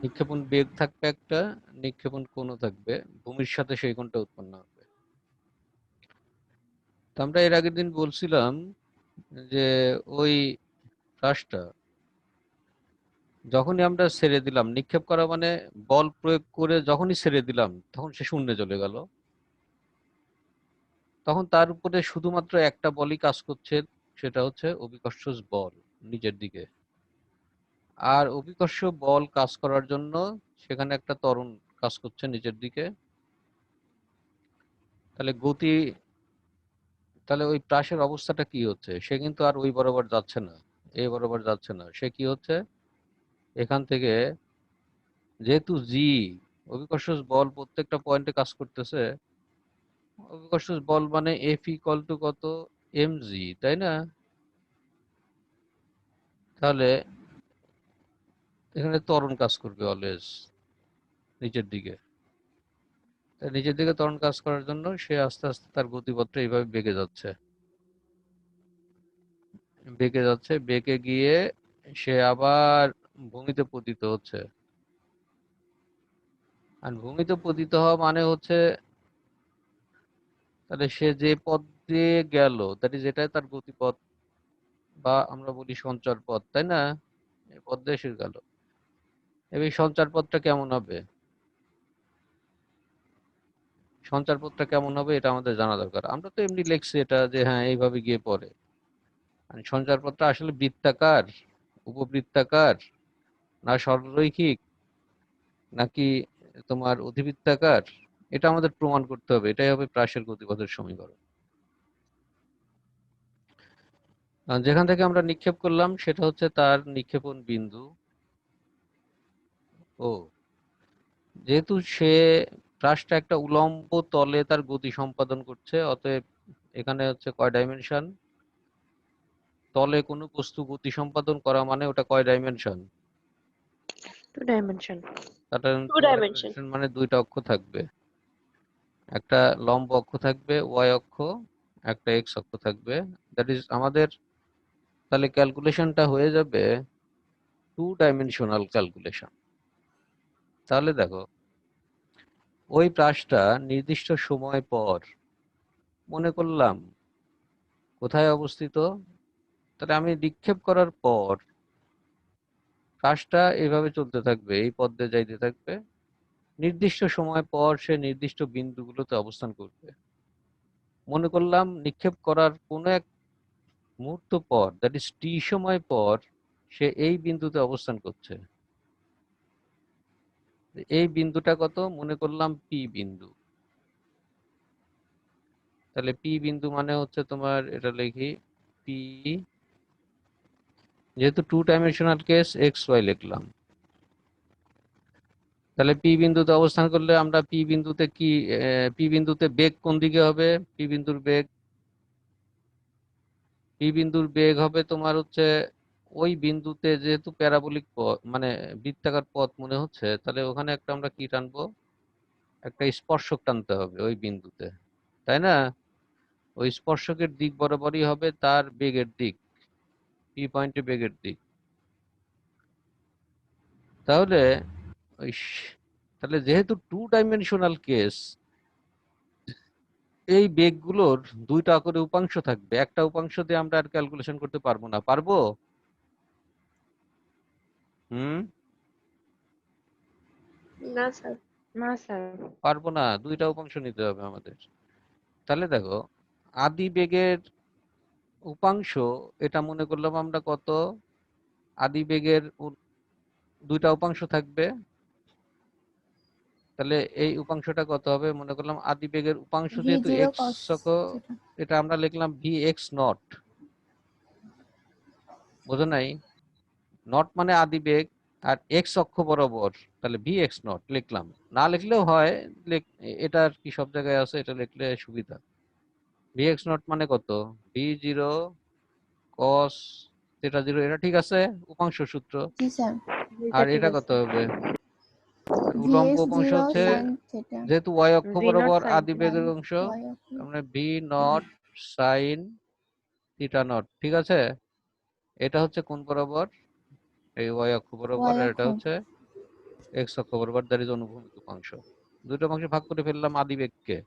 নিক্ষেপণ বেগ থাকবে একটা, নিক্ষেপণ কোণও থাকবে, ভূমির সাথে সেই কোণটা উৎপন্ন হবে। তো আমরা এর আগের দিন বলছিলাম যে ওই হ্রাসটা যখনই আমরা ছেড়ে দিলাম, নিক্ষেপ করা মানে বল প্রয়োগ করে যখনই ছেড়ে দিলাম তখন সে শূন্যে চলে গেল, তখন তার উপরে শুধুমাত্র একটা বলই কাজ করছে, সেটা হচ্ছে অভিকর্ষজ বল নিচের দিকে। আর অভিকর্ষ বল কাজ করার জন্য সেখানে একটা ত্বরণ কাজ করছে নিচের দিকে। তাহলে গতি, তাহলে ওই প্রাসের অবস্থাটা কি হচ্ছে? সে কিন্তু আর ওই বরাবর যাচ্ছে না, এই বরাবর যাচ্ছে না, সে কি হচ্ছে এখান থেকে, যেহেতু জি অভিকর্ষজ বল প্রত্যেকটা পয়েন্টে কাজ করতেছে, অভিকর্ষজ বল মানে এফ ইকুয়াল টু কত, এম জি, তাই না? তাহলে এখানে ত্বরণ কাজ করবে অলওয়েজ নিচের দিকে। তাই নিচের দিকে ত্বরণ কাজ করার জন্য সে আস্তে আস্তে তার গতিপথটা এইভাবে বেঁকে যাচ্ছে, বেঁকে যাচ্ছে, বেঁকে গিয়ে সে আবার ভূমিতে পতিত হচ্ছে। আর ভূমিতে পতিত হওয়া মানে হচ্ছে, তাহলে সে যে পথ দিয়ে গেল, দ্যাট ইজ এটাই তার গতিপথ, বা আমরা বলি সঞ্চার পথ, তাই না? এই পথ দিয়ে সে গেল। এবার এই সঞ্চার পথটা কেমন হবে, সঞ্চার পথটা কেমন হবে এটা আমাদের জানা দরকার। আমরা তো এমনি লিখছি এটা যে হ্যাঁ এইভাবে গিয়ে পড়ে। আর সঞ্চার পথটা আসলে বৃত্তাকার, উপবৃত্তাকার, না সরলরৈখিক, নাকি তোমার অধিবৃত্তাকার, এটা আমাদের প্রমাণ করতে হবে। এটাই হবে প্রাসের গতিপথের সমীকরণ। যেখান থেকে আমরা নিক্ষেপ করলাম সেটা হচ্ছে তার নিক্ষেপণ বিন্দু ও। যেহেতু সে প্রাসটা একটা উলম্ব তলে তার গতি সম্পাদন করছে, অতএব এখানে হচ্ছে কয় ডাইমেনশন, তলে কোনো বস্তু গতি সম্পাদন করা মানে ওটা কয় ডাইমেনশন, 2 dimension. তাটা 2 টু dimension. ডাইমেনশন, মানে দুইটা অক্ষ থাকবে, একটা লম্ব অক্ষ থাকবে ওয়াই অক্ষ, একটা এক্স অক্ষ থাকবে। দ্যাট ইজ আমাদের তাহলে ক্যালকুলেশনটা হয়ে যাবে 2 ডাইমেনশনাল ক্যালকুলেশন। তাহলে দেখো ওই প্রাসটা নির্দিষ্ট সময় পর মনে করলাম কোথায় অবস্থিত, তাহলে আমি নিক্ষেপ করার পর প্রাসটা এইভাবে চলতে থাকবে, এই পথ দিয়ে যাইতে থাকবে, নির্দিষ্ট সময় পর সে নির্দিষ্ট বিন্দুগুলোতে অবস্থান করবে। মনে করলাম নিক্ষেপ করার কোনো এক মুহূর্ত পর, দ্যাট ইজ টি সময় পর, সে এই বিন্দুতে অবস্থান করছে। এই বিন্দুটা কত, মনে করলাম পি বিন্দু। তাহলে পি বিন্দু মানে হচ্ছে তোমার, এটা লিখি পি, যেহেতু 2 ডাইমেনশনাল কেস এক্স ওয়াই লিখলাম, তাহলে পি বিন্দুতে অবস্থান করলে আমরা পি বিন্দুতে কি, পি বিন্দুতে বেগ কোন দিকে হবে, পি বিন্দুর বেগ, পি বিন্দুর বেগ হবে তোমার হচ্ছে ওই বিন্দুতে, যেহেতু প্যারাবোলিক পথ মানে বৃত্তাকার পথ মনে হচ্ছে, তাহলে ওখানে একটা আমরা কি টানবো, একটা স্পর্শক টানতে হবে ওই বিন্দুতে, তাই না? ওই স্পর্শকের দিক বরাবরই হবে তার বেগের দিক, পি পয়েন্টে বেগের দিক। তাহলে ওই তাহলে যেহেতু 2 ডাইমেনশনাল কেস, এই বেগগুলোর দুইটা করে উপাংশ থাকবে, একটা উপাংশ দিয়ে আমরা আর ক্যালকুলেশন করতে পারবো না, পারবো? হুম, না স্যার। না স্যার। পারবো না, দুইটা উপাংশ নিতে হবে আমাদের। তাহলে দেখো আদি বেগের উপাংশ, এটা মনে করলাম আমরা কত, আদি বেগের দুইটা উপাংশ থাকবে, তাহলে এই উপাংশটা কত হবে, মনে করলাম আদি বেগের উপাংশ যেহেতু v0 এক্স, cos theta। এটা আমরা লিখলাম ভি এক্স নট, বোঝো নাই? নট মানে আদি বেগ, আর এক্স অক্ষ বরাবর, তাহলে ভি এক্স নট লিখলাম, না লিখলেও হয়, এটা আর কি সব জায়গায় আছে, এটা লিখলে সুবিধা। ভি এক্স নট মানে কত, V zero cos theta zero, এটা ঠিক আছে উপাংশ সূত্র। জি স্যার। এটা আর ঠিক এটা কত আছে। হবে, আর উলম্ব উপাংশ vs0 হচ্ছে, sin theta। যেহেতু ওয়াই অক্ষ ভি নট বরাবর সাইন আদি থিটা। বেগের অংশ, y অক্ষ। আমরা V naught sine theta not, ঠিক আছে? এটা হচ্ছে কোন বরাবর, এই ওয়াই অক্ষ বরাবর, y আর অক্ষ। এটা হচ্ছে এক্স অক্ষ বরাবর, দ্যাট ইজ অনুভূমিক উপাংশ। দুটো অংশে ভাগ করে ফেললাম আদি বেগকে।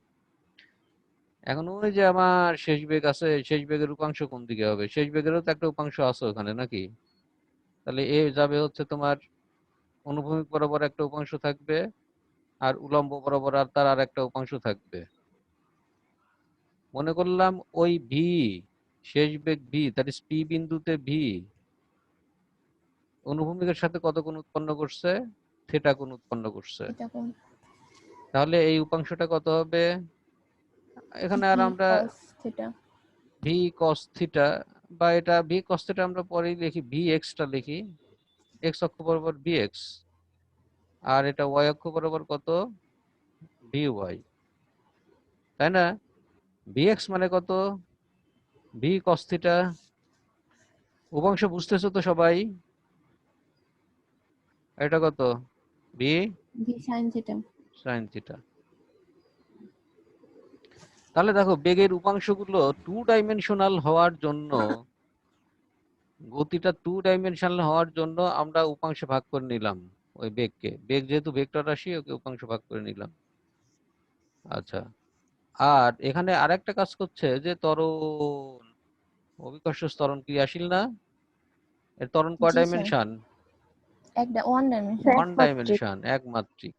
এখন ওই যে আমার শেষ বেগ আছে, শেষ বেগের উপাংশ কোন দিকে হবে? শেষ বেগেরও তো একটা উপাংশ আছে ওখানে নাকি? তাহলে এ যাবে হচ্ছে তোমার অনুভূমিক বরাবর একটা উপাংশ থাকবে, আর উলম্ব বরাবর আর তার আর একটা উপাংশ থাকবে। মনে করলাম ওই ভি, শেষ বেগ ভি, দ্যাট ইজ পি বিন্দুতে ভি অনুভূমিকের সাথে কত কোণ উৎপন্ন করছে? থিটা কোণ উৎপন্ন করছে। এটা কোন তাহলে এই উপাংশটা কত হবে? এখানে আর ভি আমরা cos theta V cos theta, বা এটা ভি কস থিটা আমরা পরেই লিখি, ভি এক্সটা লিখি, এক্স অক্ষ বরাবর ভি এক্স, আর এটা ওয়াই অক্ষ বরাবর কত? ভি ওয়াই, তাই না? ভি এক্স মানে কত? V cos theta. উপাংশ বুঝতেছো তো সবাই? এটা কত? V V sin theta sine theta. তাহলে দেখো বেগের উপাংশগুলো টু ডাইমেনশনাল হওয়ার জন্য, গতিটা টু ডাইমেনশনাল হওয়ার জন্য আমরা উপাংশে ভাগ করে নিলাম ওই বেগকে। বেগ যেহেতু ভেক্টর রাশি, ওকে উপাংশ ভাগ করে নিলাম। আচ্ছা, আর এখানে আরেকটা কাজ করছে যে ত্বরণ, অভিকর্ষ ত্বরণ ক্রিয়াশীল না? এর ত্বরণ কয় জি স্যার ডাইমেনশন? একটা ওয়ান ডাইমেনশন ওয়ান ডাইমেনশন, একমাত্রিক।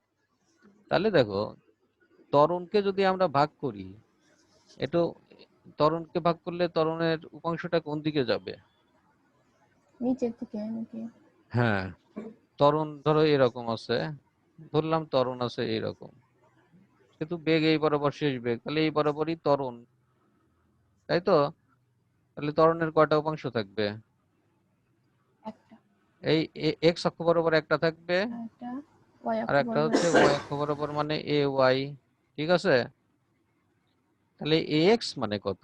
তাহলে দেখো ত্বরণকে যদি আমরা ভাগ করি, এটা ত্বরণকে ভাগ করলে ত্বরণের উপাংশটা কোন দিকে যাবে? নিচের দিকে নাকি হ্যাঁ, ত্বরণ ধরো এরকম আছে, ধরলাম ত্বরণ আছে এইরকম, কিন্তু বেগ এই বরাবর শেষ বেগ, তাহলে এই বরাবরই ত্বরণ, তাই তো? তাহলে ত্বরণের কয়টা উপাংশ থাকবে? একটা এই এক্স অক্ষ বরাবর একটা থাকবে, আর একটা ওয়াই আর অক্ষ একটা বরাবর হচ্ছে ওয়াই অক্ষ বরাবর, মানে এ ওয়াই। ঠিক আছে, তাহলে এক্স মানে কত?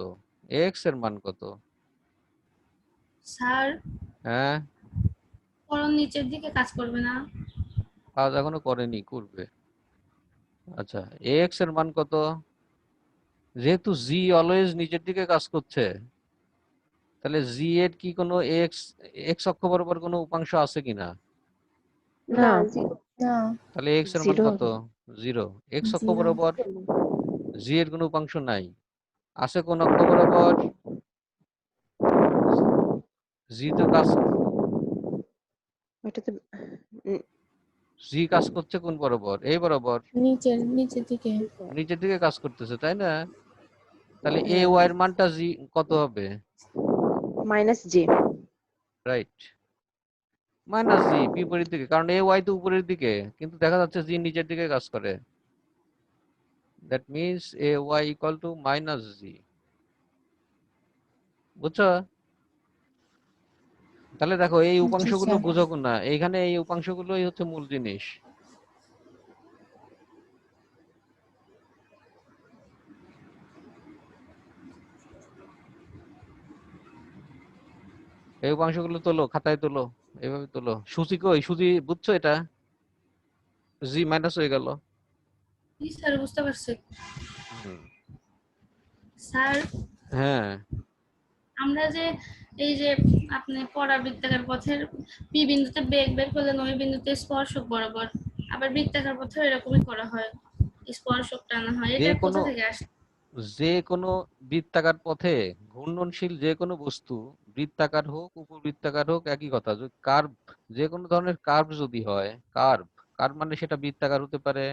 এক্স এর মান কত? স্যার হ্যাঁ, ত্বরণ নিচের দিকে কাজ করবে না? কাজ এখনো করেনি, করবে। আচ্ছা, এক্স এর মান কত? যেহেতু জি অলওয়েজ নিচের দিকে কাজ করছে, তাহলে জি এর কি কোনো এক্স, এক্স অক্ষ বরাবর কোনো উপাংশ আছে কিনা? না না তাহলে এক্স এর মান জিরো কত? জিরো। এক্স অক্ষ জিরো বরাবর জি এর কোনো উপাংশ নাই। আছে কোন অক্ষ বরাবর? জি তো কাজ, ওইটাতে জি কাজ করছে কোন বরাবর? এই বরাবর, নিচের দিকে নিচের দিকে কাজ করতেছে, তাই না? তাহলে এ ওয়াই এর মানটা জি কত হবে? মাইনাস জি। রাইট, মাইনাস জি, বিপরীত দিকে, কারণ এ ওয়াই তো উপরের দিকে, কিন্তু দেখা যাচ্ছে জি নিচের দিকে কাজ করে। That means A Y equal to minus G. বুঝছো? তাহলে দেখো এই জি উপাংশগুলো স্যার বুঝো না, এইখানে এই উপাংশগুলোই হচ্ছে মূল জিনিস। এই উপাংশগুলো তোলো, খাতায় তোলো, এইভাবে তোলো। সূচি কই? সূচি বুঝছো? এটা জি মাইনাস হয়ে গেল। জি স্যার, বুঝতে পারছি। হুম, স্যার হ্যাঁ, আমরা যে এই যে আপনি পরাবৃত্তাকার পথের পি বিন্দুতে বেগ বের করলেন, ওই বিন্দুতে স্পর্শক বরাবর, আবার বৃত্তাকার পথে এরকমই করা হয়, স্পর্শক টানা হয়। যে এটা কোনো, কোথা থেকে আসে? যে কোনো বৃত্তাকার পথে ঘূর্ণনশীল যে কোনো বস্তু, বৃত্তাকার হোক উপবৃত্তাকার হোক একই কথা, যদি কার্ভ, যে কোনো ধরনের কার্ভ যদি হয়, কার্ভ, কার্ভ মানে সেটা বৃত্তাকার হতে পারে,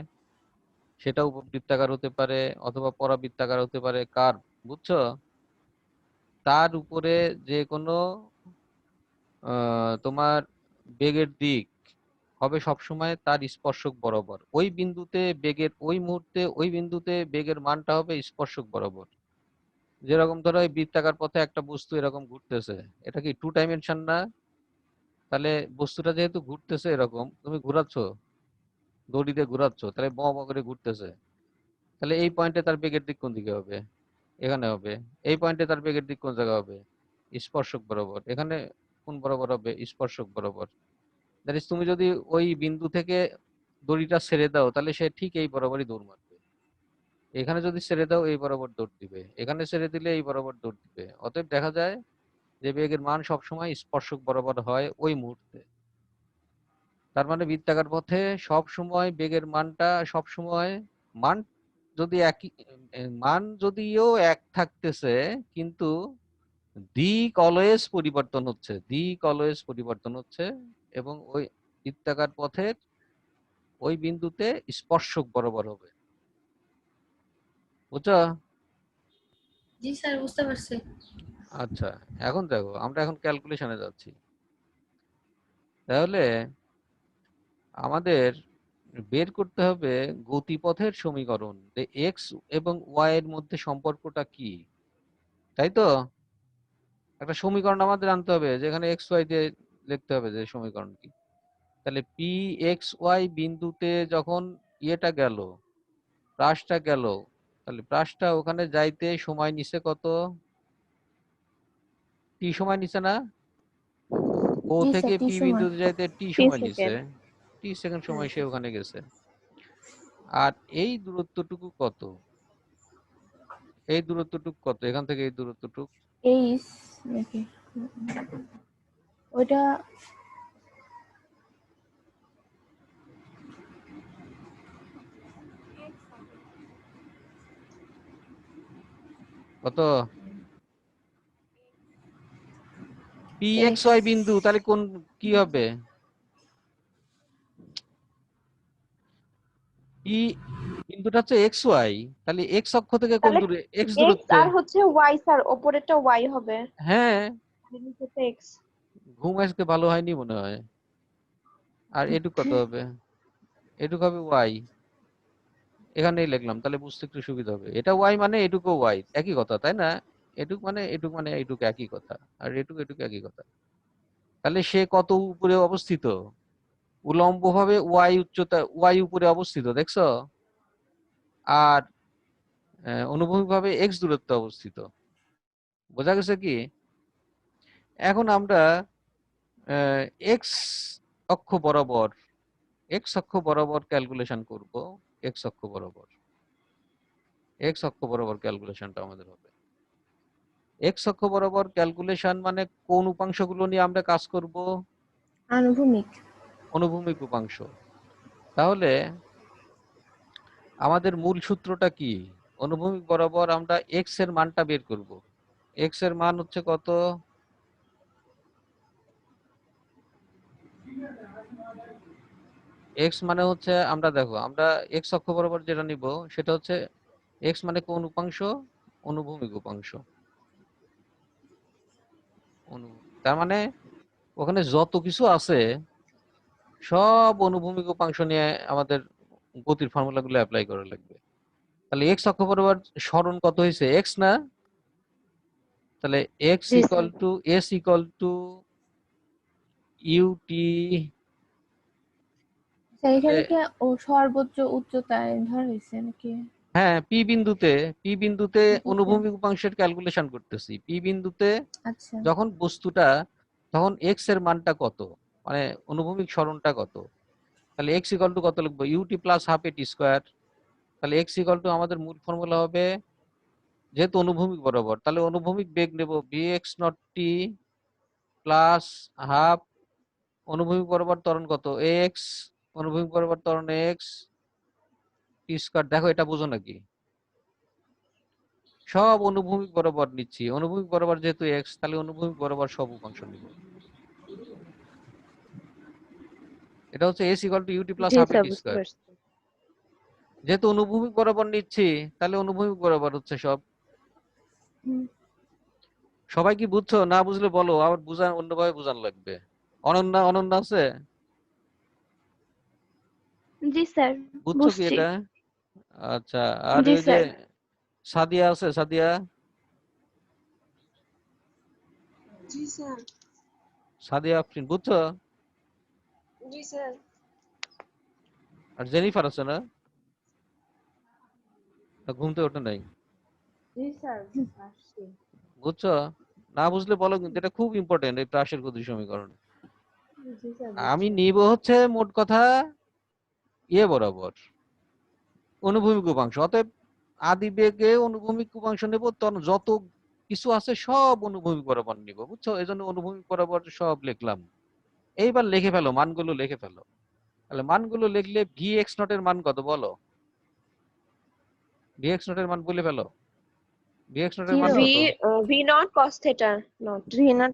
সেটা উপবৃত্তাকার হতে পারে, অথবা পরাবৃত্তাকার হতে পারে, কার্ভ, বুঝছো? তার উপরে যে কোনো তোমার বেগের দিক হবে সবসময় তার স্পর্শক বরাবর। ওই বিন্দুতে বেগের, ওই মুহূর্তে ওই বিন্দুতে বেগের মানটা হবে স্পর্শক বরাবর। যেরকম ধরো এই বৃত্তাকার পথে একটা বস্তু এরকম ঘুরতেছে, এটা কি টু ডাইমেনশন না? তাহলে বস্তুটা যেহেতু ঘুরতেছে এরকম, তুমি ঘুরাচ্ছ, দড়িতে ঘুরাচ্ছ, তাহলে ব ব করে ঘুরতেছে, তাহলে এই পয়েন্টে তার বেগের দিক কোন দিকে হবে? এখানে হবে। এই পয়েন্টে তার বেগের দিক কোন জায়গায় হবে? স্পর্শক বরাবর। এখানে কোন বরাবর হবে? স্পর্শক বরাবর। দ্যাট ইজ, তুমি যদি ওই বিন্দু থেকে দড়িটা ছেড়ে দাও, তাহলে সে ঠিক এই বরাবরই দৌড় মারবে। এখানে যদি ছেড়ে দাও এই বরাবর দৌড় দিবে, এখানে ছেড়ে দিলে এই বরাবর দৌড় দিবে। অতএব দেখা যায় যে বেগের মান সবসময় স্পর্শক বরাবর হয় ওই মুহূর্তে। তার মানে বৃত্তাকার পথে সব সময় বেগের মানটা সব সময় মান যদি একই মান যদিও এক থাকতেছে, কিন্তু দিক অলওয়েজ পরিবর্তন হচ্ছে, দিক অলওয়েজ পরিবর্তন হচ্ছে, এবং ওই বৃত্তাকার পথের ওই বিন্দুতে স্পর্শক বরাবর হবে। বুঝছো? জি স্যার, বুঝতে পারছি। আচ্ছা, এখন দেখো আমরা এখন ক্যালকুলেশনে যাচ্ছি। তাহলে আমাদের বের করতে হবে গতিপথের সমীকরণ, যে এক্স এবং ওয়াই এর মধ্যে সম্পর্কটা কি, তাই তো? একটা সমীকরণ আমাদের আনতে হবে যেখানে এক্স ওয়াই দিয়ে লিখতে হবে যে সমীকরণ কি। তাহলে পি এক্স ওয়াই বিন্দুতে যখন ইয়েটা গেল, প্রাসটা গেল, তাহলে প্রাসটা ওখানে যাইতে সময় নিছে কত? টি সময় নিছে না? ও জি থেকে স্যার, টি পি সময়। বিন্দুতে যাইতে টি 3 সময় নিছে, সেকেন্ড। টি সেকেন্ড সময় সে ওখানে গেছে। আর এই দূরত্বটুকু কত? এই দূরত্বটুকু কত এখান থেকে এই দূরত্বটুকু? এইচ নাকি ওইটা কত? P x x. ওয়াই বিন্দু, তাহলে কোন কি হবে? পি বিন্দুটা হচ্ছে এক্স ওয়াই, তাহলে এক্স অক্ষ থেকে কোন তাহলে দূরে? এক্স x দূরত্বে। আর হচ্ছে y স্যার, উপরেরটা y হবে হ্যাঁ, আর নিচেরটা x। ঘুম আজকে ভালো হয়নি মনে হয়। আর এটুক কত হবে? এটুক হবে ওয়াই, এখানেই লিখলাম তাহলে বুঝতে একটু সুবিধা হবে। এটা ওয়াই মানে এটুকু ওয়াই, একই কথা তাই না? এটুক মানে এটুক মানে এটুক একই কথা, আর এটুক এটুক একই কথা। তাহলে সে কত উপরে অবস্থিত? উলম্ব ভাবে ওয়াই উচ্চতা, ওয়াই উপরে অবস্থিত, দেখছো? আর অনুভূমিক ভাবে এক্স দূরত্বে অবস্থিত। বোঝা গেছে কি? এখন আমরা এক্স অক্ষ বরাবর, এক্স অক্ষ বরাবর ক্যালকুলেশন করব। এক্স অক্ষ বরাবর, এক্স অক্ষ বরাবর ক্যালকুলেশনটা আমাদের হবে। এক্স অক্ষ বরাবর ক্যালকুলেশন মানে কোন উপাংশগুলো নিয়ে আমরা কাজ করব? আনুভূমিক। অনুভূমিক উপাংশ। তাহলে আমাদের মূল সূত্রটা কি? অনুভূমিক বরাবর আমরা এক্স এর মানটা বের করব। এক্স এর মান হচ্ছে কত? এক্স মানে হচ্ছে, আমরা দেখো আমরা এক্স অক্ষ বরাবর যেটা নিব সেটা হচ্ছে এক্স মানে কোন উপাংশ? অনুভূমিক উপাংশ। তার মানে ওখানে যত কিছু আছে সব অনুভূমিক উপাংশ নিয়ে আমাদের গতির ফর্মুলা গুলো অ্যাপ্লাই করা লাগবে। তাহলে এক্স অক্ষ বরাবর সরণ কত হয়েছে? এক্স না? তাহলে x g equal sir. To s equal to u t. Sir এখানে কি ও সর্বোচ্চ উচ্চতায় ধরা হয়েছে নাকি? হ্যাঁ, পি বিন্দুতে, পি বিন্দুতে জি স্যার। অনুভূমিক উপাংশের ক্যালকুলেশন করতেছি। পি বিন্দুতে আচ্ছা। যখন বস্তুটা, তখন এক্স এর মানটা কত, মানে অনুভূমিক সরণটা কত? তাহলে এক্স ইকুয়াল টু কত লিখবো? ইউটি প্লাস হাফ এটি স্কোয়ার। তাহলে এক্স ইকুয়াল টু আমাদের মূল ফর্মুলা হবে, যেহেতু অনুভূমিক বরাবর, তাহলে অনুভূমিক বেগ নেব b x nought t plus half অনুভূমিক বরাবর ত্বরণ কত? এক্স, অনুভূমিক বরাবর ত্বরণ এক্স টি স্কোয়ার। দেখো এটা বুঝো নাকি? সব অনুভূমিক বরাবর নিচ্ছি, অনুভূমিক বরাবর যেহেতু এক্স, তাহলে অনুভূমিক বরাবর সব উপাংশ নিব। এটা হচ্ছে s equal to u t plus g half sir, এটি বুঝতে স্কোয়ার। পারছি। যেহেতু অনুভূমিক বরাবর নিচ্ছি, তাহলে অনুভূমিক বরাবর হচ্ছে সব। হুম। সবাই কি বুঝছো? না বুঝলে বলো, আবার বুঝান, অন্যভাবে বুঝান লাগবে। অনন্যা, অনন্যা আছে? জি স্যার, বুঝছো কি বুঝছি। এটা? আচ্ছা, আর জি ওই যে স্যার। সাদিয়া আছে, সাদিয়া, জি স্যার। সাদিয়া আফরিন বুঝছো? জি স্যার। আর জেনিফার আছে না? না, ঘুমতে ওঠে নাই? জি স্যার, আসছি। বুঝছো? না বুঝলে বলো, কিন্তু এটা খুব ইম্পর্টেন্ট, এই প্রাসের গতি সমীকরণ। জি স্যার, আমি বুঝছি। নিব হচ্ছে মোট কথা ইয়ে বরাবর অনুভূমিক উপাংশ। অতএব আদি বেগে অনুভূমিক উপাংশ নেব, তখন যত কিছু আছে সব অনুভূমিক বরাবর নিব। বুঝছো? এই জন্য অনুভূমিক বরাবর সব লিখলাম। এইবার লিখে ফেলো, মানগুলো লিখে ফেলো। তাহলে মানগুলো লিখলে ভি এক্স নট এর মান কত বলো? ভি এক্স নট এর মান বলে ফেলো। ভি এক্স নট এর মান Zero. কত? V not cos theta not. V not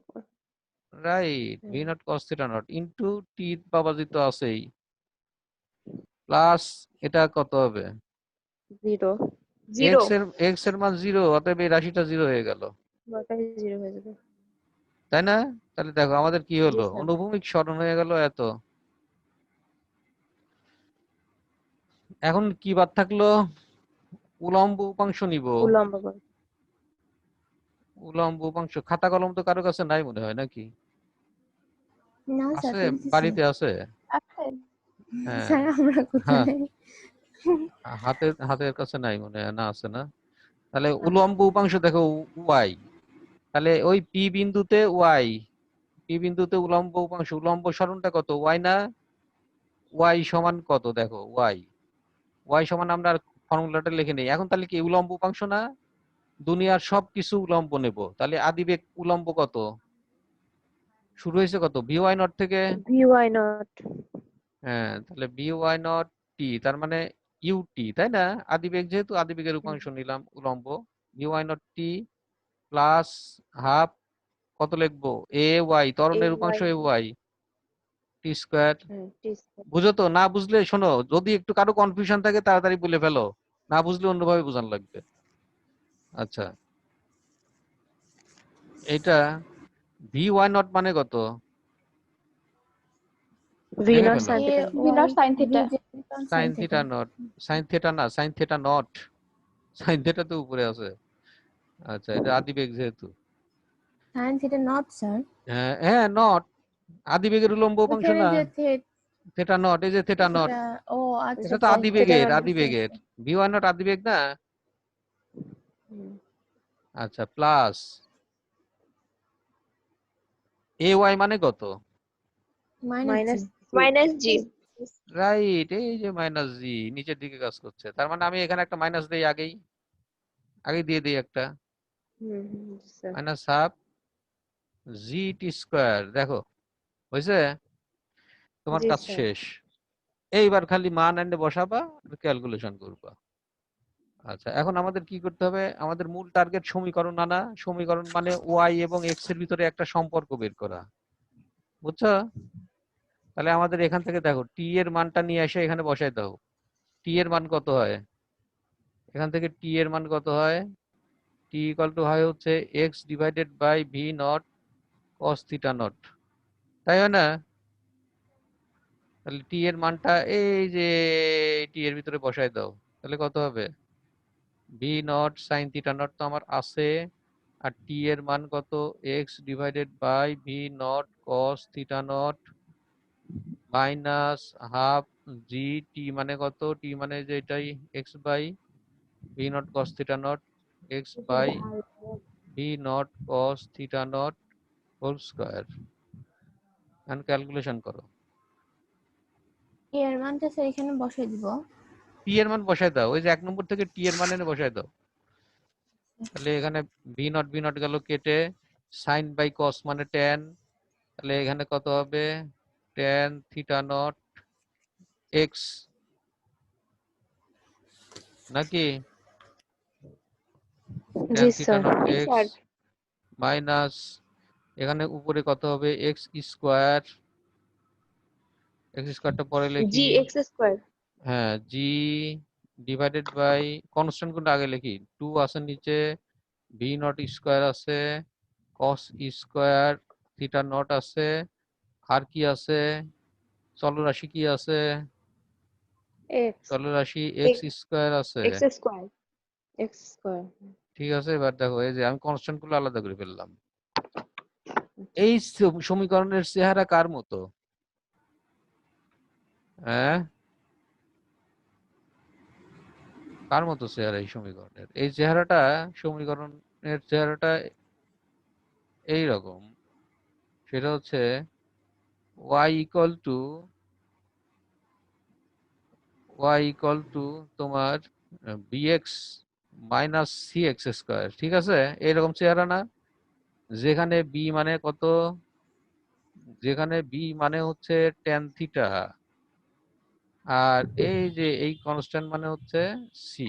right, V naught cos theta not into টি বাবাজি তো আছেই, প্লাস এটা কত হবে? 0 এক্স এর মান 0, অতএব এই রাশিটা 0 হয়ে গেল, বলটাই 0 হয়ে যাবে। তাই না? তাহলে দেখো আমাদের কি জি হলো, স্যার। অনুভূমিক সরণ হয়ে গেল এত। এখন কি বাদ থাকলো? উলম্ব উপাংশ নিব। উলম্ব বল। উলম্ব উপাংশ খাতা কলম তো কারো কাছে নাই মনে হয় নাকি? না স্যার আছে, ফেলতেছি। বাড়িতে আছে। আছে হ্যাঁ স্যার আমরা হ্যাঁ, কোথায়? হাতের হাতের কাছে নাই মনে হয়, না আছে না? তাহলে উলম্ব উপাংশ দেখো ওয়াই, তাহলে ওই পি বিন্দুতে ওয়াই, পি বিন্দুতে উলম্ব উপাংশ, উলম্ব সরণটা কত? ওয়াই না? ওয়াই সমান কত দেখো, ওয়াই, ওয়াই সমান আমরা ফর্মুলাটা লিখে নেই এখন। তাহলে কি উলম্ব উপাংশ না? দুনিয়ার সবকিছু উলম্ব নেব, তাহলে আদিবেগ উলম্ব কত শুরু হয়েছে কত? ভি ওয়াই নট থেকে। Vy not. হ্যাঁ, তাহলে ভি ওয়াই নট টি, তার মানে ইউটি, তাই না? আদিবেগ যেহেতু আদিবেগের উপাংশ নিলাম উলম্ব, v Y nought t plus half, কত লিখবো? এ ওয়াই, ত্বরণের উপাংশ a Y t square. T square. বুঝো তো? না বুঝলে শোনো, যদি একটু কারো কনফিউশন থাকে তাড়াতাড়ি বলে ফেলো, না বুঝলে অন্যভাবে বোঝান লাগবে। আচ্ছা, এইটা ভি ওয়াই নট মানে কত V দেখে not ফেলো? sin A theta. V not sin theta. Sine theta not, sine theta না, sine theta not, sine theta তো উপরে আছে। আচ্ছা, এটা আদিবেগ যেহেতু। Sin theta not sir. হ্যাঁ হ্যাঁ, নট আদিবেগের উলম্ব উপাংশ ওখানে না, যে থিটা নট, এই যে থিটা নট, theta, ও আচ্ছা এটা তো আচ্ছা theta আদিবেগের, not আদিবেগের ভি ওয়াই নট আদিবেগ না? হুম। আচ্ছা, প্লাস এ ওয়াই মানে কত? minus Minus G. রাইট, এই যে মাইনাস জি নিচের দিকে কাজ করছে, তার মানে আমি এখানে একটা মাইনাস দেই, আগেই আগেই দিয়ে দিই একটা, জি স্যার। মাইনাস হাফ জি টি স্কোয়ার। দেখো হয়েছে, তোমার জি কাজ স্যার। শেষ। এইবার খালি মান এনে বসাবা, ক্যালকুলেশন করবা। আচ্ছা, এখন আমাদের কি করতে হবে? আমাদের মূল টার্গেট সমীকরণ আনা। সমীকরণ মানে ওয়াই এবং এক্স এর ভিতরে একটা সম্পর্ক বের করা, বুঝছো? তাহলে আমাদের এখান থেকে দেখো টি এর মানটা নিয়ে এসে এখানে বসাই দাও। টি এর মান কত হয়? এখান থেকে টি এর মান কত হয়? টি ইকুয়াল টু হয় হচ্ছে x divided by V naught cos theta nought, তাই হয় না? তাহলে টি এর মানটা এই যে টি এর ভিতরে বসাই দাও, তাহলে কত হবে? V not sine theta not তো আমার আছে, আর টি এর মান কত? X divided by V naught cos theta not minus half G, T মানে কত? টি মানে যে এটাই X by V naught cos theta not, X by V naught cos theta not whole square. And calculation করো। A এর মানটা sir এখানে বসাই দিব। টি এর মান বসায় দাও, ওই যে 1 নম্বর থেকে টি এর মান এনে বসায় দাও। তাহলে এখানে ভি নট গেল কেটে, সাইন বাই কস মানে ট্যান, তাহলে এখানে কত হবে? ট্যান থিটা নট এক্স, নাকি? Tan G theta sir. Not x minus এখানে উপরে কত হবে? এক্স স্কোয়ার, এক্স স্কোয়ারটা পরে লিখি। Gx square. হ্যাঁ, জি ডিভাইডেড বাই কনস্ট্যান্ট কোনটা আগে লিখি, 2 আছে নিচে, ভি নট স্কোয়ার আছে, কস স্কোয়ার থিটা নট আছে, আর কি আছে? চলরাশি কি আছে? X. চলরাশি এক্স স্কোয়ার আছে। X square. X square. ঠিক আছে, এবার দেখো এই যে আমি কনস্ট্যান্ট গুলো আলাদা করে ফেললাম। এই সমীকরণের চেহারা কার মতো? হ্যাঁ, কার মতো চেহারা এই সমীকরণের? এই চেহারাটা, সমীকরণের চেহারাটা এই রকম। সেটা হচ্ছে y ইকুয়াল টু তোমার bx মাইনাস cx স্কয়ার, ঠিক আছে? এইরকম চেহারা না? যেখানে b মানে কত? যেখানে b মানে হচ্ছে tan থিটা, আর এই যে এই কনস্ট্যান্ট মানে হচ্ছে সি,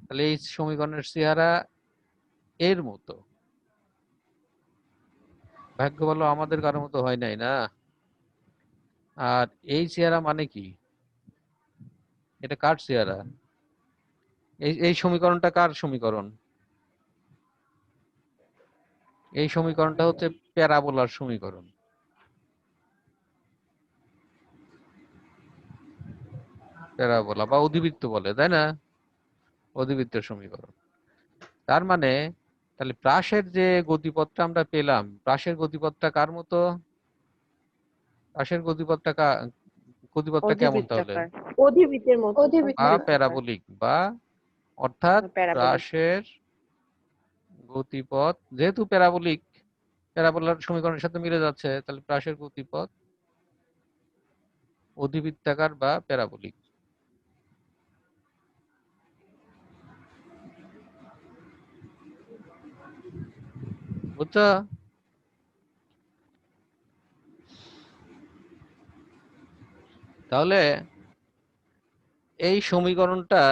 তাহলে এই সমীকরণের চেহারা এর মতো। ভাগ্য ভালো আমাদের কারোর মতো হয় নাই না। আর এই চেহারা মানে কি, এটা কার চেহারা, এই সমীকরণটা কার সমীকরণ? এই সমীকরণটা হচ্ছে প্যারাবোলার সমীকরণ। প্যারাবোলা বা অধিবৃত্ত বলে, তাই না? অধিবৃত্তের সমীকরণ। তার মানে তাহলে প্রাসের যে গতিপথটা আমরা পেলাম, প্রাসের গতিপথটা কার মতো? প্রাসের গতিপথটা কেমন তাহলে? অধিবৃত্তাকার, অধিবৃত্তের মতো, অধিবৃত্ত। বা অধিবৃত্তাকার। প্যারাবোলিক, বা অর্থাৎ প্যারাবোলিক। প্রাসের গতিপথ যেহেতু প্যারাবোলিক, প্যারাবোলার সমীকরণের সাথে মিলে যাচ্ছে, তাহলে প্রাসের গতিপথ অধিবৃত্তাকার বা প্যারাবোলিক। বুঝছো? তাহলে এই সমীকরণটা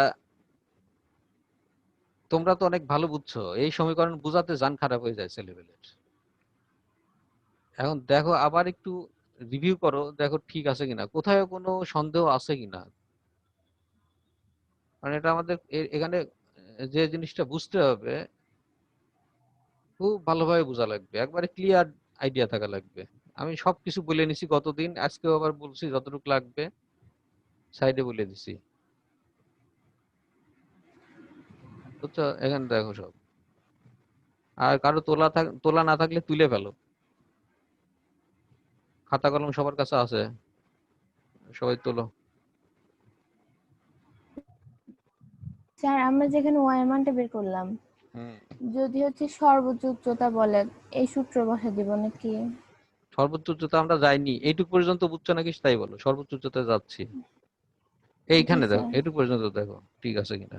তোমরা তো অনেক ভালো বুঝছো, এই সমীকরণ বুঝাতে জান খারাপ হয়ে যায় ছেলেবেলের। এখন দেখো আবার একটু রিভিউ করো, দেখো ঠিক আছে কিনা, কোথায় কোনো সন্দেহ আছে কিনা। কারণ এটা আমাদের এখানে যে জিনিসটা বুঝতে হবে খুব ভালোভাবে বোঝা লাগবে, একবারে ক্লিয়ার আইডিয়া থাকা লাগবে। আমি সবকিছু বলে নিছি গতদিন, আজকেও আবার বলছি, যতটুকু লাগবে সাইডে বলে দিছি। বুঝছো? এখানে দেখো সব। আর কারো তোলা না থাকলে তুলে ফেলো, খাতা কলম সবার কাছে আছে, সবাই তোলো। স্যার আমরা যেখানে ওয়াই মানটা বের করলাম, হুম। যদি হচ্ছে সর্বোচ্চ উচ্চতা বলে, এই সূত্র বসে দিব নাকি? সর্বোচ্চ উচ্চতা আমরা যাইনি, এইটুকু পর্যন্ত বুঝছো নাকি তাই বলো, সর্বোচ্চ উচ্চতায় যাচ্ছি। জি এইখানে দেখো, স্যার। এইটুকু পর্যন্ত দেখো ঠিক আছে কিনা।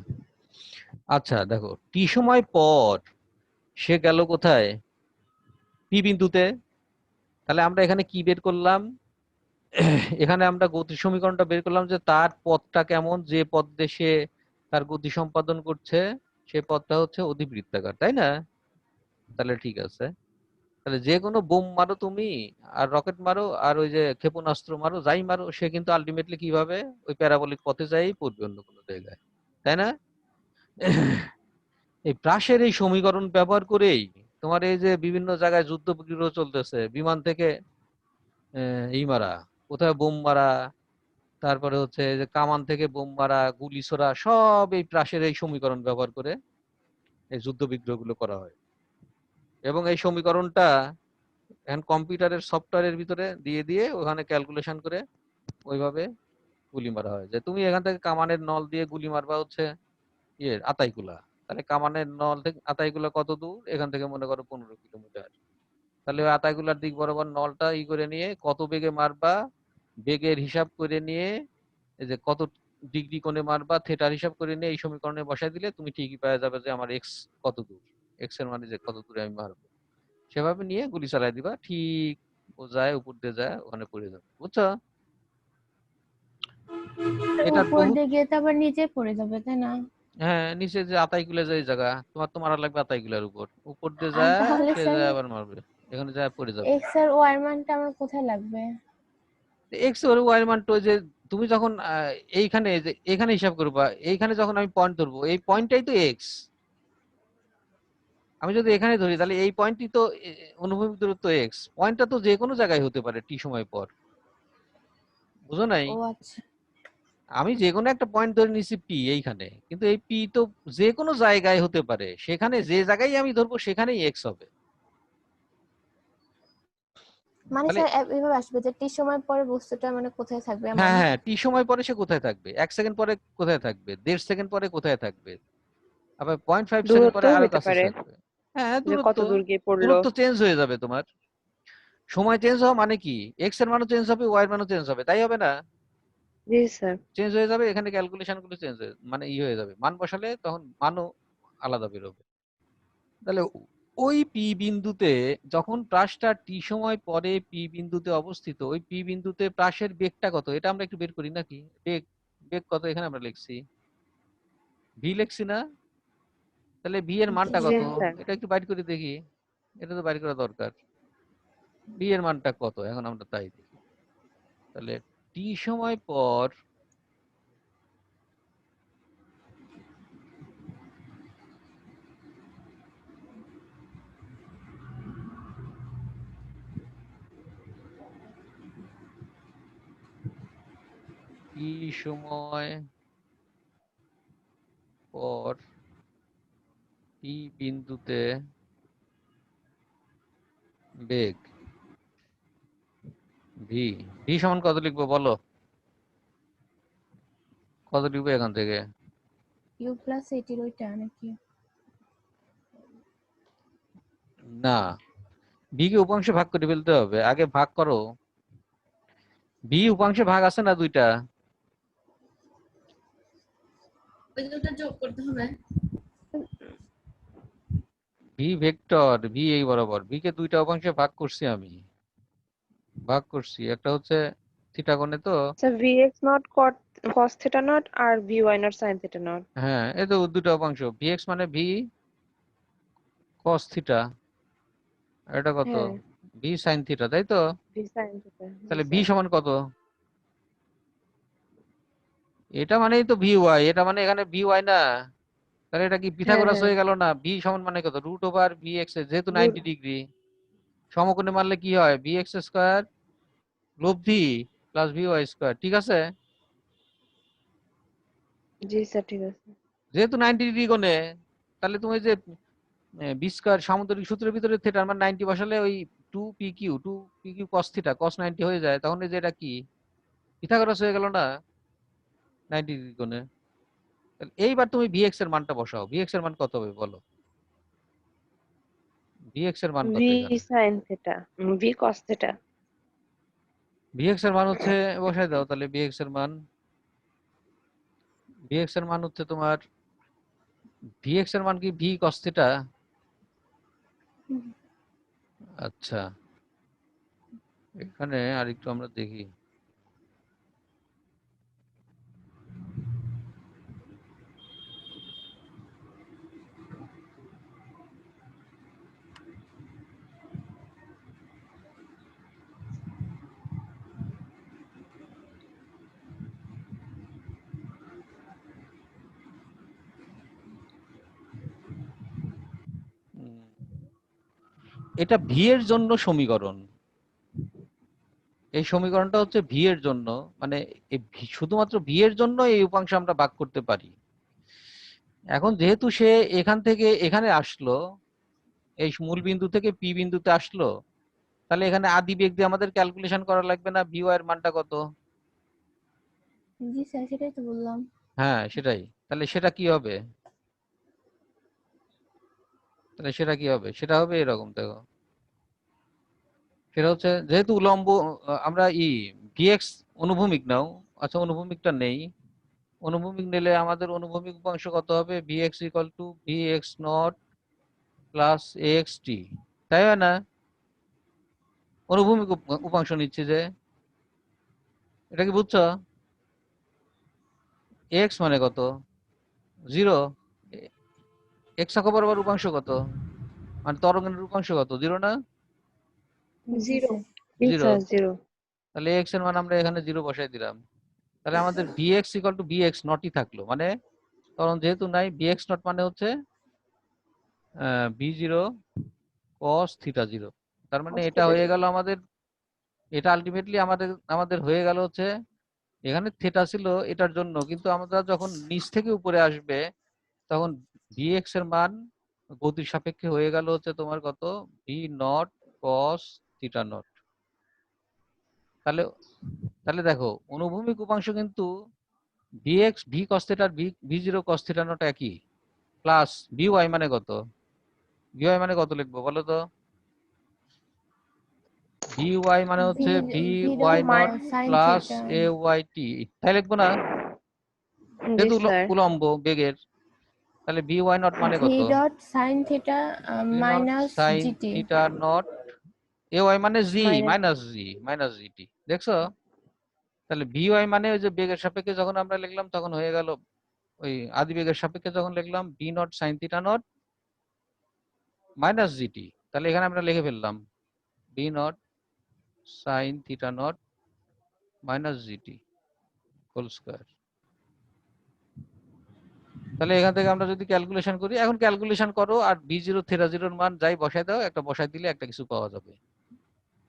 আচ্ছা দেখো, টি সময় পর সে গেল কোথায়? পি বিন্দুতে। তাহলে আমরা এখানে কি বের করলাম? এখানে আমরা গতি সমীকরণটা বের করলাম যে তার পথটা কেমন, যে পথ দিয়ে সে তার গতি সম্পাদন করছে সে পথটা হচ্ছে অধিবৃত্তাকার, তাই না? তাহলে ঠিক আছে। তাহলে যে কোনো বোম মারো তুমি, আর রকেট মারো, আর ওই যে ক্ষেপণাস্ত্র মারো, যাই মারো, সে কিন্তু আলটিমেটলি কিভাবে ওই প্যারাবোলিক পথে যাই পড়বে অন্য কোনো জায়গায়, তাই না? এই প্রাসের এই সমীকরণ ব্যবহার করেই তোমার এই যে বিভিন্ন জায়গায় যুদ্ধ বিগ্রহ চলতেছে, বিমান থেকে ই মারা, কোথায় বোম মারা, তারপরে হচ্ছে যে কামান থেকে বোম মারা, গুলি ছোড়া, সব এই প্রাসের এই সমীকরণ ব্যবহার করে এই যুদ্ধ বিগ্রহ গুলো করা হয়। এবং এই সমীকরণটা এখন কম্পিউটারের সফটওয়্যারের ভিতরে দিয়ে দিয়ে ওখানে ক্যালকুলেশন করে ওইভাবে গুলি মারা হয়। যে তুমি এখান থেকে কামানের নল দিয়ে গুলি মারবা হচ্ছে আতাইকুলা, তাহলে কামানের নল থেকে আতাইকুলা কত দূর, এখান থেকে মনে করো 15 কিলোমিটার। তাহলে ওই আতাইকুলার দিক বরাবর নলটা করে নিয়ে কত বেগে মারবা, বেগের হিসাব করে নিয়ে এই যে কত ডিগ্রি কোণে মারবা, থেটার হিসাব করে নিয়ে এই সমীকরণে বসাই দিলে তুমি ঠিকই পাওয়া যাবে যে আমার এক্স কত দূর, এক্স এর মানে যে কত দূরে আমি মারবো। সেভাবে নিয়ে গুলি চালাই দিবা, ঠিক ও যায় উপর দিয়ে যায় ওখানে পড়ে যাবে। বুঝছো? এটার উপর বহুত। দিয়ে গিয়ে তো আবার নিচে পড়ে যাবে, তাই না? হ্যাঁ, নিচে যে আতাইকুলা যে জায়গা, তোমার তো মারা লাগবে আতাইকুলার উপর, উপর দিয়ে আর যায় তাহলে সে স্যার যায় আবার মারবে, এখানে যায় পড়ে যাবে। এক্স আর ওয়াই মানটা আমার কোথায় লাগবে? এক্স ওর ওয়াই মান তো যে তুমি যখন এইখানে যে এখানে হিসাব করবা, এইখানে যখন আমি পয়েন্ট ধরবো, এই পয়েন্টটাই তো এক্স। আমি যদি এখানে ধরি তাহলে এই পয়েন্টই তো অনুভূমিক দূরত্ব এক্স, পয়েন্টটা তো যে কোনো জায়গায় হতে পারে টি সময় পর। বুঝো নাই? ও আচ্ছা। আমি যে কোনো একটা পয়েন্ট ধরে নিছি পি এইখানে, কিন্তু এই পি তো যে কোনো জায়গায় হতে পারে, সেখানে যে জায়গায় আমি ধরবো সেখানেই এক্স হবে। মানে তাহলে স্যার এভাবে আসবে যে টি সময় পরে বস্তুটা মানে কোথায় থাকবে এমন? হ্যাঁ হ্যাঁ, টি সময় পরে সে কোথায় থাকবে, 1 সেকেন্ড পরে কোথায় থাকবে, 1.5 সেকেন্ড পরে কোথায় থাকবে, আবার 0.5 সেকেন্ড পরে দূরত্বও আরো হইতে কাছে পারে থাকবে। হ্যাঁ, যে দূরত্ব, কত দূর গিয়ে পড়লো। দূরত্ব চেঞ্জ হয়ে যাবে তোমার। সময় চেঞ্জ হওয়া মানে কি, এক্স এর মানও চেঞ্জ হবে, ওয়াই এর মানও চেঞ্জ হবে, তাই হবে না? জি স্যার। চেঞ্জ হয়ে যাবে, এখানে ক্যালকুলেশন গুলো চেঞ্জ হয়ে মানে হয়ে যাবে, মান বসালে তখন মানও আলাদা বেরোবে। তাহলে ওই পি বিন্দুতে যখন প্রাসটা টি সময় পরে পি বিন্দুতে অবস্থিত, ওই পি বিন্দুতে প্রাসের বেগটা কত এটা আমরা একটু বের করি নাকি? বেগ বেগ কত এখানে আমরা লিখছি, ভি লিখছি না? তাহলে ভি এর মানটা জি কত স্যার। এটা একটু বাইর করে দেখি, এটা তো বাইর করা দরকার। ভি এর মানটা কত এখন আমরা তাই দেখি। তাহলে টি সময় পর টি সময় পর পি বিন্দুতে বেগ ভি, ভি সমান কত লিখবো বলো, কত লিখবো এখান থেকে? ইউ প্লাস এইটির ওইটা নাকি? না, ভি কে উপাংশে ভাগ করে ফেলতে হবে, আগে ভাগ করো। ভি উপাংশে ভাগ আছে না দুইটা, ওই দুটো যোগ করতে হবে। ভি ভেক্টর ভি এই বরাবর, ভি কে দুইটা উপাংশে ভাগ করছি আমি, ভাগ করছি, একটা হচ্ছে থিটা কোণে তো, sir Vx nought cos theta nought আর Vy nought sin theta nought. হ্যাঁ এই তো দুটো উপাংশ, ভিএক্স মানে ভি কস থিটা, এটা কত হ্যাঁ ভি সাইন থিটা, তাই তো? V sin theta। জি তাহলে ভি স্যার। সমান কত? এটা মানেই তো ভি ওয়াই, এটা মানে এখানে ভি ওয়াই না? তাহলে এটা কি হ্যাঁ পিথাগোরাস হ্যাঁ হয়ে গেল না? ভি সমান মানে কত, রুট ওভার ভি এক্স, যেহেতু রুট। 90 ডিগ্রি সমকোণে মারলে কি হয়, ভি এক্স স্কোয়ার লব্ধি প্লাস ভি ওয়াই স্কোয়ার, ঠিক আছে? জি স্যার ঠিক আছে। যেহেতু 90 ডিগ্রি কোণে, তাহলে তুমি যে বি স্কোয়ার সামুদ্রিক সূত্রের ভিতরে থিটার মান 90 বসালে ওই 2 p q cos theta cos 90 হয়ে যায়, তখন এই যে এটা কি পিথাগোরাস হয়ে গেল না 90 ডিগ্রি কোণে? তাহলে এইবার তুমি ভিএক্স এর মানটা বসাও, ভিএক্স এর মান কত হবে বলো, ভিএক্স এর মান V কত এখানে? sin theta V cos theta। VX এর মান হচ্ছে, বসাই দাও তাহলে, ভিএক্স এর মান হচ্ছে তোমার, ভিএক্স এর মান কি ভি কস থিটা? আচ্ছা, এখানে আরেকটু আমরা দেখি। উম, এটা ভি এর জন্য সমীকরণ, এই সমীকরণটা হচ্ছে ভি এর জন্য, মানে শুধুমাত্র ভি এর জন্য এই উপাংশ আমরা ভাগ করতে পারি। এখন যেহেতু সে এখান থেকে এখানে আসলো, এই মূল বিন্দু থেকে পি বিন্দুতে আসলো, তাহলে এখানে আদি বেগ দিয়ে আমাদের ক্যালকুলেশন করা লাগবে না ভি ওয়াই এর মানটা কত? জি স্যার, সেটাই তো বললাম। হ্যাঁ সেটাই, তাহলে সেটা কি হবে, তাহলে সেটা কি হবে, সেটা হবে এরকম দেখো, সেটা হচ্ছে যেহেতু উলম্ব, আমরা ভিএক্স অনুভূমিক নাও, আচ্ছা অনুভূমিকটা নেই, অনুভূমিক নিলে আমাদের অনুভূমিক উপাংশ কত হবে, V X equal to V X not plus X T, তাই হয় না? অনুভূমিক উপাংশ নিচ্ছে যে, এটা কি বুঝছো? এক্স মানে কত, 0, এক্স অক্ষ বরাবর উপাংশ কত, মানে তরঙ্গের উপাংশ কত, 0 না? জি 0। স্যার। জি 0, স্যার 0। তাহলে এক্স এর মান আমরা এখানে 0 বসাই দিলাম, তাহলে আমাদের ভিএক্স ইকুয়াল টু ভিএক্স নটই থাকলো, মানে ত্বরণ যেহেতু নাই, ভিএক্স নট মানে হচ্ছে v0 cos থিটা 0, তার মানে cos এটা theta হয়ে 0। গেল আমাদের, এটা আলটিমেটলি আমাদের আমাদের হয়ে গেল হচ্ছে, এখানে থিটা ছিল এটার জন্য, কিন্তু আমরা যখন নিচ থেকে উপরে আসবে তখন ভিএক্স এর মান গতির সাপেক্ষে হয়ে গেল হচ্ছে তোমার কত, v not cos theta nought. তাহলে তাহলে দেখো অনুভূমিক উপাংশ কিন্তু ভিএক্স ভি কস থিটা আর v zero cos theta nought একই, প্লাস ভি ওয়াই মানে কত, ভি ওয়াই মানে কত লিখবো বলো তো, ভি ওয়াই মানে হচ্ছে ভি ভিরো Y not sine plus theta. A Y T, তাই লিখবো না? জি যেহেতু স্যার। উলম্ব বেগের, তাহলে ভি ওয়াই নট মানে ভি কত? Dot sine theta V not minus sine G T. Theta not A Y মানে জি মাইনাস মাইনাস জিটি, দেখছো? তাহলে ভি ওয়াই মানে ওই যে বেগের সাপেক্ষে যখন আমরা লিখলাম তখন হয়ে গেল, ওই আদি বেগের সাপেক্ষে যখন লিখলাম v not sine theta not minus g t, তাহলে এখানে আমরা লিখে ফেললাম v not sine theta not minus g t whole square. তাহলে এখান থেকে আমরা যদি ক্যালকুলেশন করি, এখন ক্যালকুলেশন করো আর ভি জিরো থিটা জিরোর মান যাই বসাই দাও, একটা বসাই দিলে একটা কিছু পাওয়া যাবে।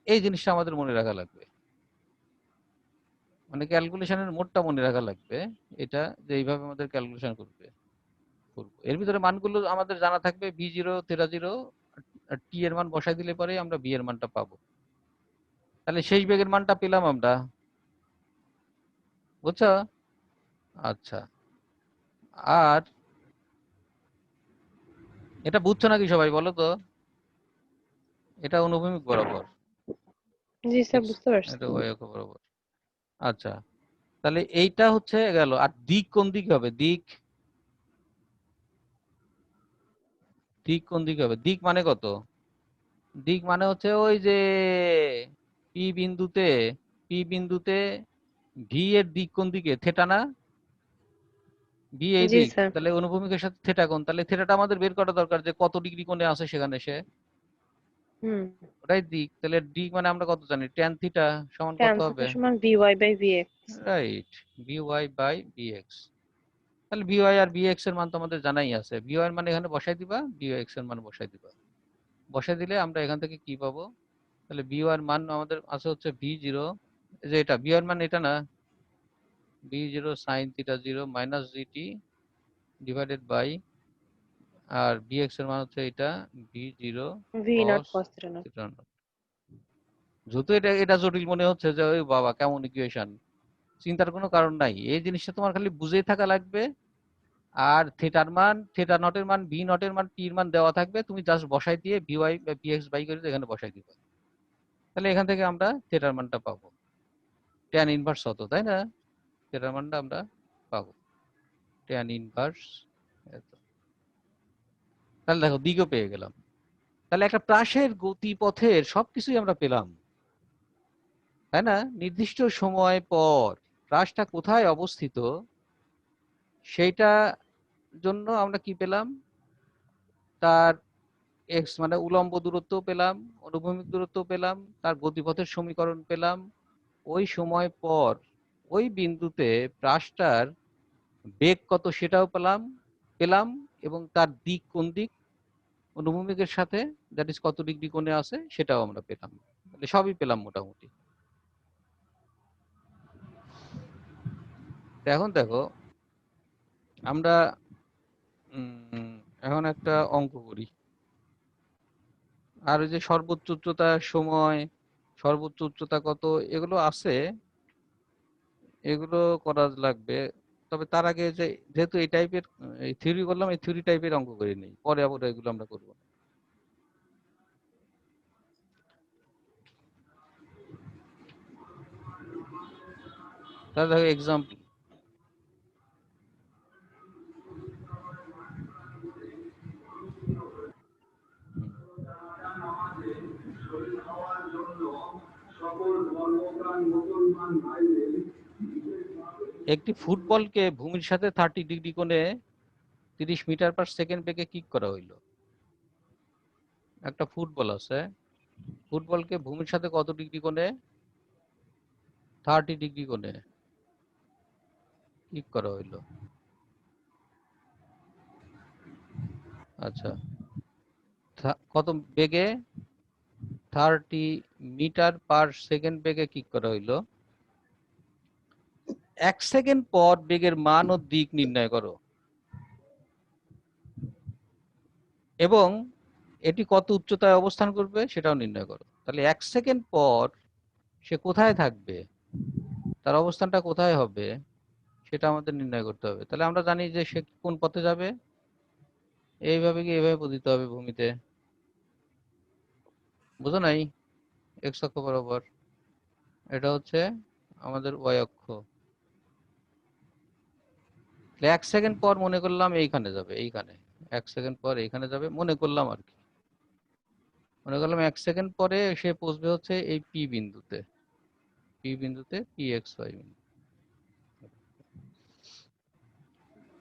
এই জিনিসটা আমাদের মনে রাখা লাগবে, মানে ক্যালকুলেশনের মোডটা মনে রাখা লাগবে, এটা যে এইভাবে আমাদের ক্যালকুলেশন করবে করবো। এর ভিতরে মানগুলো আমাদের জানা থাকবে, ভি জিরো থিটা জিরো টি এর মান বসাই দিলে পরে আমরা বি এর মানটা পাবো। তাহলে শেষ বেগের মানটা পেলাম আমরা, বুঝছো? আচ্ছা, আর এটা বুঝছো নাকি সবাই বলো তো? এটা অনুভূমিক বরাবর, জি স্যার, X, বুঝতে পারছি। এটা y অক্ষ বরাবর। আচ্ছা, তাহলে এইটা হচ্ছে গেল। আর দিক কোন দিকে হবে? দিক দিক কোন দিকে হবে? দিক মানে কত? দিক মানে হচ্ছে ওই যে পি বিন্দুতে, পি বিন্দুতে ভি এর দিক কোন দিকে? থেটা না? ভি এই জি দিক, স্যার। তাহলে অনুভূমিকের সাথে থেটা কোণ, তাহলে থেটাটা আমাদের বের করা দরকার যে কত ডিগ্রি কোণে আছে সেখানে সে, হুম। ওটাই দিক। তাহলে দিক মানে আমরা কত জানি? ট্যান থিটা সমান tan কত থিটা হবে? সমান vy by vx। Right, v y by v x. তাহলে ভি ওয়াই আর ভি এক্স এর মান তো আমাদের জানাই আছে, ভি ওয়াই এর মান এখানে বসাই দিবা, ভি এক্স এর মান বসাই দিবা। বসাই দিলে আমরা এখান থেকে কি পাবো? তাহলে ভি ওয়াই এর মান আমাদের আছে হচ্ছে ভি জিরো, যে এটা ভি ওয়াই এর মান এটা না, v zero sine theta zero minus g t divided by, আর ভি এক্স এর মান হচ্ছে এটা v zero v nought cos cos theta nought. Theta nought. যেহেতু এটা এটা জটিল মনে হচ্ছে যে ওই বাবা কেমন ইকুয়েশন, চিন্তার কোনো কারণ নাই, এই জিনিসটা তোমার খালি বুঝেই থাকা লাগবে। আর থিটার মান, থিটা নটের মান, ভি নটের মান, টি এর মান দেওয়া থাকবে, তুমি জাস্ট বসাই দিয়ে ভি ওয়াই বা ভি এক্স বাই করে এখানে বসাই দিবে। তাহলে এখান থেকে আমরা থিটার মানটা পাবো, ট্যান ইনভার্স হতো, তাই না? থিটার মানটা আমরা পাবো ট্যান ইনভার্স এত। তাহলে দেখো দিকও পেয়ে গেলাম। তাহলে একটা প্রাসের গতিপথের সবকিছুই আমরা পেলাম, তাই না? নির্দিষ্ট সময় পর প্রাসটা কোথায় অবস্থিত সেইটা জন্য আমরা কি পেলাম? তার এক্স মানে উলম্ব দূরত্ব পেলাম, অনুভূমিক দূরত্ব পেলাম, তার গতিপথের সমীকরণ পেলাম, ওই সময় পর ওই বিন্দুতে প্রাসটার বেগ কত সেটাও পেলাম পেলাম এবং তার দিক কোন দিক অনুভূমিকের সাথে, দ্যাট ইজ কত ডিগ্রি কোণে আছে সেটাও আমরা পেলাম। তাহলে সবই পেলাম মোটামুটি। তো এখন দেখো আমরা এখন একটা অঙ্ক করি। আর ওই যে সর্বোচ্চ উচ্চতা, সময়, সর্বোচ্চ উচ্চতা কত, এগুলো আছে, এগুলো করা লাগবে। তবে তার আগে যে যেহেতু এই টাইপের এই থিওরি করলাম, এই থিওরি টাইপের অঙ্ক করে নেই, পরে আবার এগুলো আমরা করবো। তাহলে দেখো এক্সাম্পল, একটি ফুটবলকে ভূমির সাথে 30 ডিগ্রি কোণে 30 মিটার পার সেকেন্ড বেগে কিক করা হইলো। একটা ফুটবল আছে, ফুটবলকে ভূমির সাথে কত ডিগ্রি কোণে? 30 ডিগ্রি কোণে কিক করা হইলো। আচ্ছা, কত বেগে? 30 মিটার পার সেকেন্ড বেগে কিক করা হইলো। 1 সেকেন্ড পর বেগের মান ও দিক নির্ণয় করো, এবং এটি কত উচ্চতায় অবস্থান করবে সেটাও নির্ণয় করো। তাহলে 1 সেকেন্ড পর সে কোথায় থাকবে, তার অবস্থানটা কোথায় হবে সেটা আমাদের নির্ণয় করতে হবে। তাহলে আমরা জানি যে সে কোন পথে যাবে, এইভাবে কি এইভাবে পতিত হবে ভূমিতে, বুঝো নাই? এক্স অক্ষ বরাবর, এটা হচ্ছে আমাদের ওয়াই অক্ষ। এক সেকেন্ড পর মনে করলাম এইখানে যাবে, এইখানে 1 সেকেন্ড পর এইখানে যাবে মনে করলাম আর কি। মনে করলাম 1 সেকেন্ড পরে সে পৌঁছবে হচ্ছে এই পি বিন্দুতে, পি এক্স ওয়াই বিন্দু।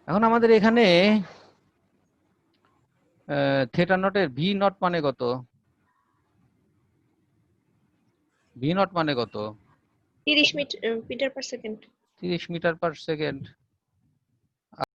এখন আমাদের এখানে থিটা নটের ভি নট মানে কত? ভি নট মানে কত? 30 metre per second. 30 metre per second.